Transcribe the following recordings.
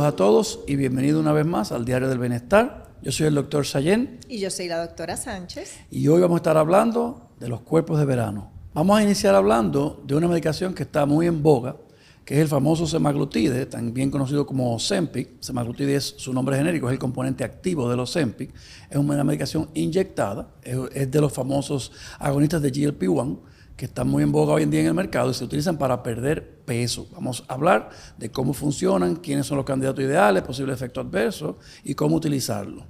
a todos y bienvenido una vez más al Diario del Bienestar. Yo soy el doctor Sayén. Y yo soy la doctora Sánchez. Y hoy vamos a estar hablando de los cuerpos de verano. Vamos a iniciar hablando de una medicación que está muy en boga, que es el famoso semaglutide, también conocido como Ozempic. Semaglutide es su nombre genérico, es el componente activo del Ozempic. Es una medicación inyectada, es de los famosos agonistas de GLP-1, que están muy en boga hoy en día en el mercado y se utilizan para perder peso. Vamos a hablar de cómo funcionan, quiénes son los candidatos ideales, posibles efectos adversos y cómo utilizarlo.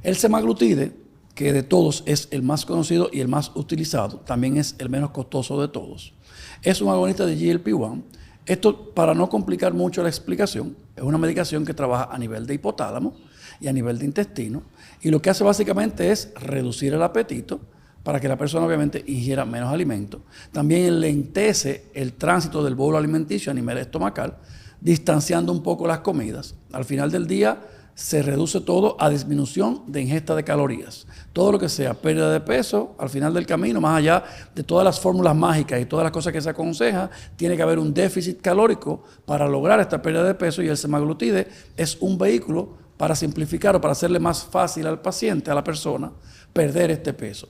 El semaglutide, que de todos es el más conocido y el más utilizado, también es el menos costoso de todos. Es un agonista de GLP-1. Esto, para no complicar mucho la explicación, es una medicación que trabaja a nivel de hipotálamo y a nivel de intestino, y lo que hace básicamente es reducir el apetito para que la persona obviamente ingiera menos alimento. También enlentece el tránsito del bolo alimenticio a nivel estomacal, distanciando un poco las comidas. Al final del día se reduce todo a disminución de ingesta de calorías. Todo lo que sea pérdida de peso, al final del camino, más allá de todas las fórmulas mágicas y todas las cosas que se aconseja, tiene que haber un déficit calórico para lograr esta pérdida de peso, y el semaglutide es un vehículo para simplificar o para hacerle más fácil al paciente, a la persona, perder este peso.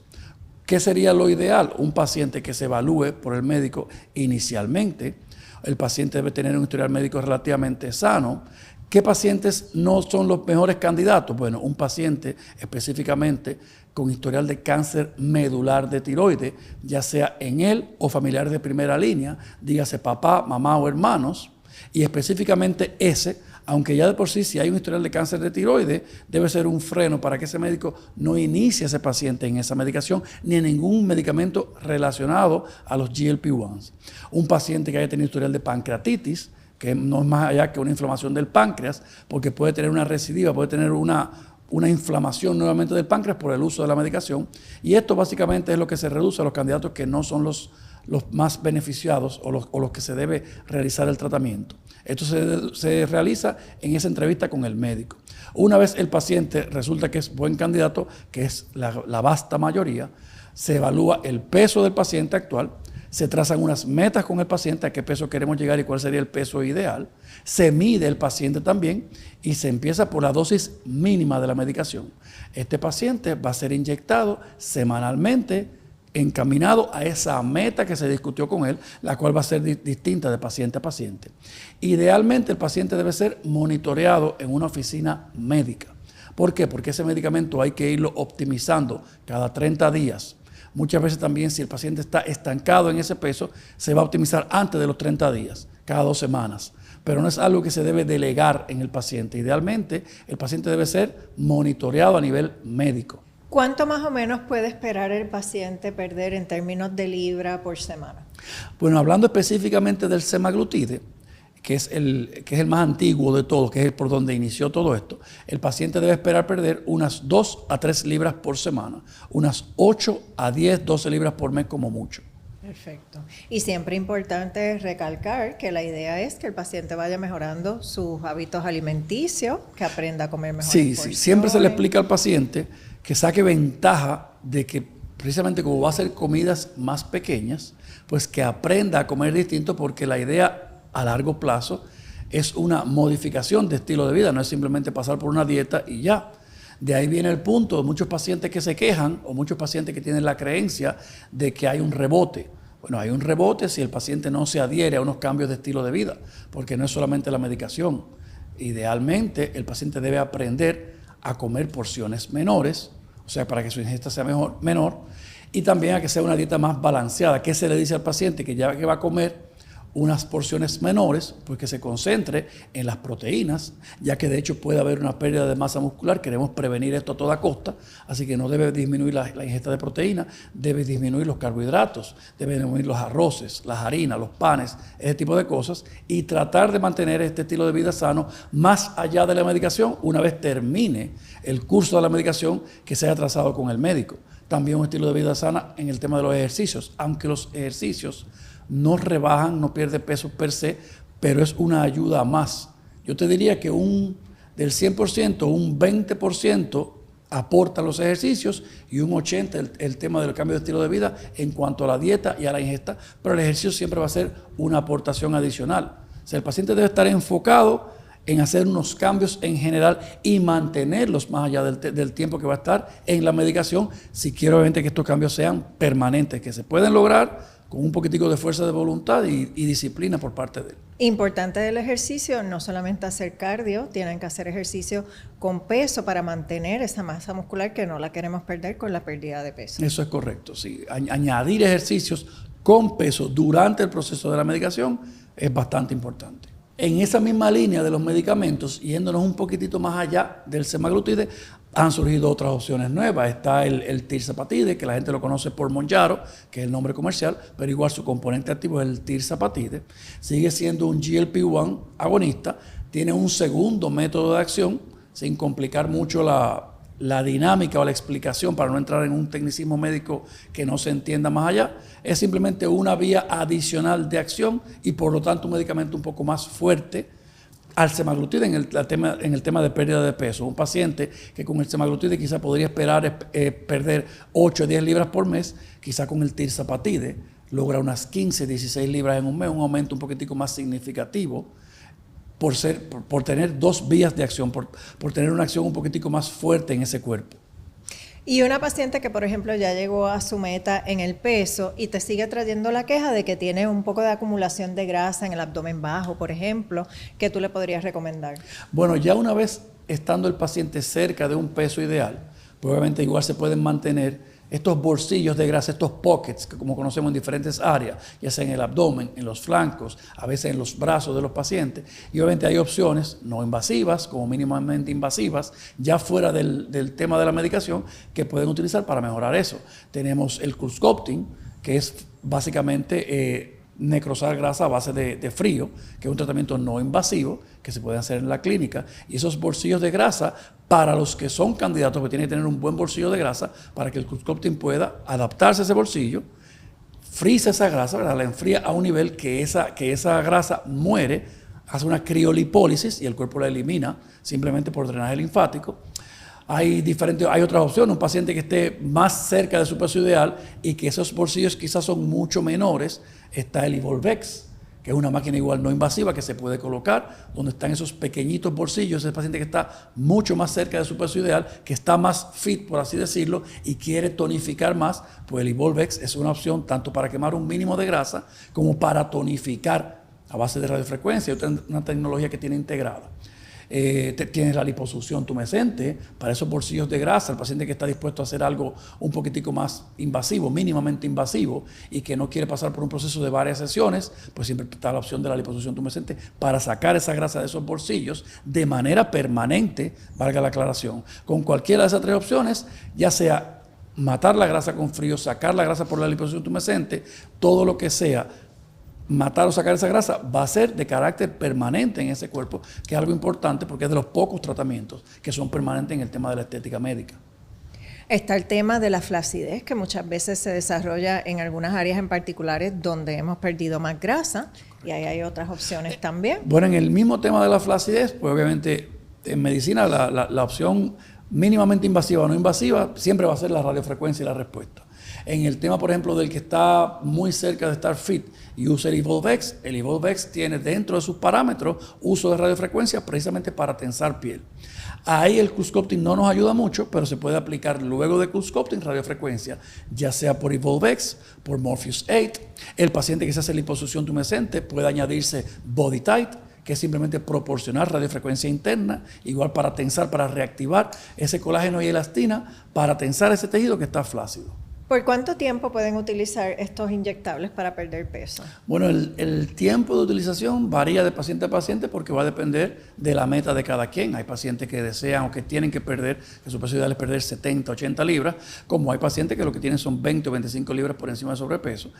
¿Qué sería lo ideal? Un paciente que se evalúe por el médico inicialmente. El paciente debe tener un historial médico relativamente sano. ¿Qué pacientes no son los mejores candidatos? Bueno, un paciente específicamente con historial de cáncer medular de tiroides, ya sea en él o familiares de primera línea, dígase papá, mamá o hermanos, y específicamente ese, aunque ya de por sí, si hay un historial de cáncer de tiroides, debe ser un freno para que ese médico no inicie a ese paciente en esa medicación ni en ningún medicamento relacionado a los GLP-1s. Un paciente que haya tenido historial de pancreatitis, que no es más allá que una inflamación del páncreas, porque puede tener una recidiva, puede tener una inflamación nuevamente del páncreas por el uso de la medicación, y esto básicamente es lo que se reduce a los candidatos que no son los más beneficiados o los que se debe realizar el tratamiento. Esto se realiza en esa entrevista con el médico. Una vez el paciente resulta que es buen candidato, que es la vasta mayoría, se evalúa el peso del paciente actual, se trazan unas metas con el paciente, a qué peso queremos llegar y cuál sería el peso ideal, se mide el paciente también y se empieza por la dosis mínima de la medicación. Este paciente va a ser inyectado semanalmente, encaminado a esa meta que se discutió con él, la cual va a ser distinta de paciente a paciente. Idealmente el paciente debe ser monitoreado en una oficina médica. ¿Por qué? Porque ese medicamento hay que irlo optimizando cada 30 días. Muchas veces también, si el paciente está estancado en ese peso, se va a optimizar antes de los 30 días, cada 2 semanas. Pero no es algo que se debe delegar en el paciente. Idealmente, el paciente debe ser monitoreado a nivel médico. ¿Cuánto más o menos puede esperar el paciente perder en términos de libra por semana? Bueno, hablando específicamente del semaglutide, que es el más antiguo de todos, que es por donde inició todo esto, el paciente debe esperar perder unas 2 a 3 libras por semana, unas 8 a 10, 12 libras por mes como mucho. Perfecto. Y siempre importante recalcar que la idea es que el paciente vaya mejorando sus hábitos alimenticios, que aprenda a comer mejor. Sí, siempre se le explica al paciente que saque ventaja de que precisamente como va a hacer comidas más pequeñas, pues que aprenda a comer distinto, porque la idea a largo plazo es una modificación de estilo de vida, no es simplemente pasar por una dieta y ya. De ahí viene el punto de muchos pacientes que se quejan o muchos pacientes que tienen la creencia de que hay un rebote. Bueno, hay un rebote si el paciente no se adhiere a unos cambios de estilo de vida, porque no es solamente la medicación. Idealmente, el paciente debe aprender a comer porciones menores, o sea, para que su ingesta sea menor, y también a que sea una dieta más balanceada. ¿Qué se le dice al paciente? Que ya que va a comer unas porciones menores, pues que se concentre en las proteínas, ya que de hecho puede haber una pérdida de masa muscular. Queremos prevenir esto a toda costa, así que no debe disminuir la ingesta de proteína, debe disminuir los carbohidratos, debe disminuir los arroces, las harinas, los panes, ese tipo de cosas, y tratar de mantener este estilo de vida sano más allá de la medicación, una vez termine el curso de la medicación que se haya trazado con el médico. También un estilo de vida sana en el tema de los ejercicios, aunque los ejercicios no rebajan, no pierde peso per se, pero es una ayuda más. Yo te diría que del 100%, un 20% aportan los ejercicios y un 80% el tema del cambio de estilo de vida en cuanto a la dieta y a la ingesta, pero el ejercicio siempre va a ser una aportación adicional. O sea, el paciente debe estar enfocado en hacer unos cambios en general y mantenerlos más allá del tiempo que va a estar en la medicación, si quiero obviamente que estos cambios sean permanentes, que se pueden lograr con un poquitico de fuerza de voluntad y disciplina por parte de él. Importante del ejercicio, no solamente hacer cardio, tienen que hacer ejercicio con peso para mantener esa masa muscular que no la queremos perder con la pérdida de peso. Eso es correcto, sí. Añadir ejercicios con peso durante el proceso de la medicación es bastante importante. En esa misma línea de los medicamentos, yéndonos un poquitito más allá del semaglutide, han surgido otras opciones nuevas. Está el tirzepatide, que la gente lo conoce por Mounjaro, que es el nombre comercial, pero igual su componente activo es el tirzepatide. Sigue siendo un GLP-1 agonista, tiene un segundo método de acción, sin complicar mucho la dinámica o la explicación, para no entrar en un tecnicismo médico que no se entienda más allá. Es simplemente una vía adicional de acción y por lo tanto un medicamento un poco más fuerte al semaglutide en el tema de pérdida de peso. Un paciente que con el semaglutide quizá podría esperar perder 8 o 10 libras por mes, quizá con el tirzepatide logra unas 15, 16 libras en un mes, un aumento un poquitico más significativo por tener dos vías de acción, por tener una acción un poquitico más fuerte en ese cuerpo. Y una paciente que, por ejemplo, ya llegó a su meta en el peso y te sigue trayendo la queja de que tiene un poco de acumulación de grasa en el abdomen bajo, por ejemplo, ¿qué tú le podrías recomendar? Bueno, ya una vez estando el paciente cerca de un peso ideal, pues obviamente igual se pueden mantener estos bolsillos de grasa, estos pockets, que como conocemos en diferentes áreas, ya sea en el abdomen, en los flancos, a veces en los brazos de los pacientes. Y obviamente hay opciones no invasivas, como mínimamente invasivas, ya fuera del tema de la medicación, que pueden utilizar para mejorar eso. Tenemos el Kurzscopting, que es básicamente necrosar grasa a base de frío, que es un tratamiento no invasivo que se puede hacer en la clínica. Y esos bolsillos de grasa, para los que son candidatos, que tienen que tener un buen bolsillo de grasa para que el Kurzscopting pueda adaptarse a ese bolsillo, frisa esa grasa, ¿verdad? La enfría a un nivel que esa grasa muere, hace una criolipólisis y el cuerpo la elimina simplemente por drenaje linfático. Hay otras opciones, un paciente que esté más cerca de su peso ideal y que esos bolsillos quizás son mucho menores. Está el Evolvex, que es una máquina igual no invasiva que se puede colocar, donde están esos pequeñitos bolsillos. Ese paciente que está mucho más cerca de su peso ideal, que está más fit, por así decirlo, y quiere tonificar más, pues el Evolvex es una opción tanto para quemar un mínimo de grasa como para tonificar a base de radiofrecuencia, una tecnología que tiene integrada. Tienes la liposucción tumescente para esos bolsillos de grasa, el paciente que está dispuesto a hacer algo un poquitico más invasivo, mínimamente invasivo, y que no quiere pasar por un proceso de varias sesiones, pues siempre está la opción de la liposucción tumescente para sacar esa grasa de esos bolsillos de manera permanente, valga la aclaración. Con cualquiera de esas tres opciones, ya sea matar la grasa con frío, sacar la grasa por la liposucción tumescente, todo lo que sea matar o sacar esa grasa va a ser de carácter permanente en ese cuerpo, que es algo importante porque es de los pocos tratamientos que son permanentes en el tema de la estética médica. Está el tema de la flacidez, que muchas veces se desarrolla en algunas áreas en particulares donde hemos perdido más grasa, y ahí hay otras opciones también. Bueno, en el mismo tema de la flacidez, pues obviamente en medicina la opción mínimamente invasiva o no invasiva siempre va a ser la radiofrecuencia y la respuesta. En el tema, por ejemplo, del que está muy cerca de estar fit y usa el Evolvex tiene dentro de sus parámetros uso de radiofrecuencia precisamente para tensar piel. Ahí el Kurzscopting no nos ayuda mucho, pero se puede aplicar luego de Kurzscopting radiofrecuencia, ya sea por Evolvex, por Morpheus 8. El paciente que se hace liposucción tumescente puede añadirse BodyTite, que es simplemente proporcionar radiofrecuencia interna, igual para tensar, para reactivar ese colágeno y elastina, para tensar ese tejido que está flácido. ¿Por cuánto tiempo pueden utilizar estos inyectables para perder peso? Bueno, el tiempo de utilización varía de paciente a paciente porque va a depender de la meta de cada quien. Hay pacientes que desean o que tienen que perder, que su peso ideal es perder 70, 80 libras, como hay pacientes que lo que tienen son 20 o 25 libras por encima de sobrepeso.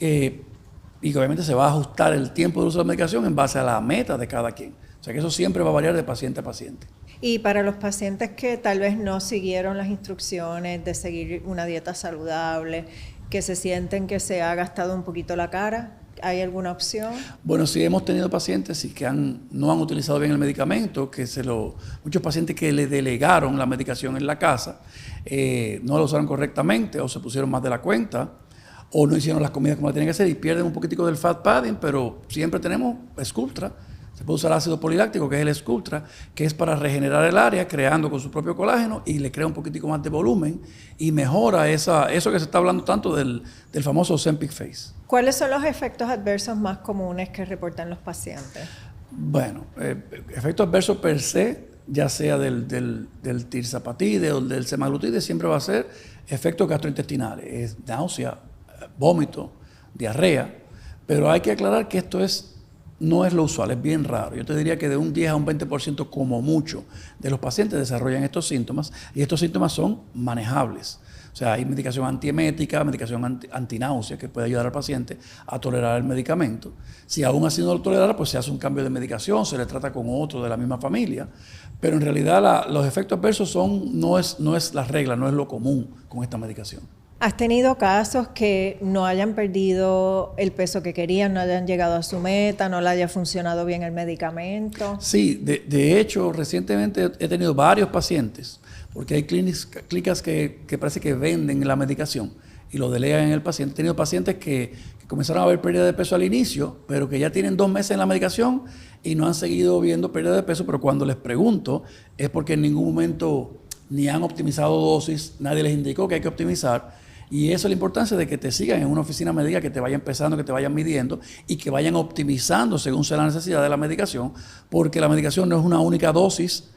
Y que obviamente se va a ajustar el tiempo de uso de la medicación en base a la meta de cada quien. O sea que eso siempre va a variar de paciente a paciente. Y para los pacientes que tal vez no siguieron las instrucciones de seguir una dieta saludable, que se sienten que se ha gastado un poquito la cara, ¿hay alguna opción? Bueno, sí hemos tenido pacientes que no han utilizado bien el medicamento, muchos pacientes que le delegaron la medicación en la casa, no lo usaron correctamente o se pusieron más de la cuenta, o no hicieron las comidas como la tienen que hacer y pierden un poquitico del fat padding, pero siempre tenemos Sculptra. O Se puede usar ácido poliláctico, que es el Sculptra, que es para regenerar el área, creando con su propio colágeno y le crea un poquitico más de volumen y mejora eso que se está hablando tanto del famoso Ozempic Face. ¿Cuáles son los efectos adversos más comunes que reportan los pacientes? Bueno, efectos adversos per se, ya sea del tirzapatide o del semaglutide, siempre va a ser efectos gastrointestinales, es náusea, vómito, diarrea, pero hay que aclarar que esto no es lo usual, es bien raro. Yo te diría que de un 10 a un 20% como mucho de los pacientes desarrollan estos síntomas y estos síntomas son manejables. O sea, hay medicación antiemética, medicación antináusea que puede ayudar al paciente a tolerar el medicamento. Si aún así no lo tolera, pues se hace un cambio de medicación, se le trata con otro de la misma familia. Pero en realidad los efectos adversos no es la regla, no es lo común con esta medicación. ¿Has tenido casos que no hayan perdido el peso que querían, no hayan llegado a su meta, no le haya funcionado bien el medicamento? Sí, de hecho, recientemente he tenido varios pacientes, porque hay clínicas que parece que venden la medicación y lo delegan en el paciente. He tenido pacientes que comenzaron a ver pérdida de peso al inicio, pero que ya tienen 2 meses en la medicación y no han seguido viendo pérdida de peso, pero cuando les pregunto es porque en ningún momento ni han optimizado dosis, nadie les indicó que hay que optimizar. Y eso es la importancia de que te sigan en una oficina médica, que te vayan pesando, que te vayan midiendo y que vayan optimizando según sea la necesidad de la medicación, porque la medicación no es una única dosis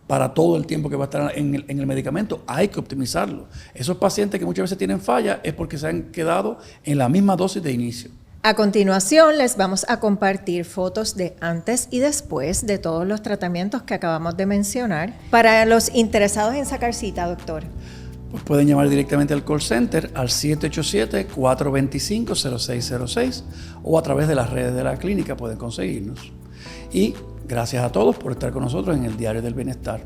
para todo el tiempo que va a estar en el medicamento, hay que optimizarlo. Esos pacientes que muchas veces tienen falla es porque se han quedado en la misma dosis de inicio. A continuación les vamos a compartir fotos de antes y después de todos los tratamientos que acabamos de mencionar para los interesados en sacar cita, doctor. Pues pueden llamar directamente al call center al 787-425-0606 o a través de las redes de la clínica pueden conseguirnos. Y gracias a todos por estar con nosotros en el Diario del Bienestar.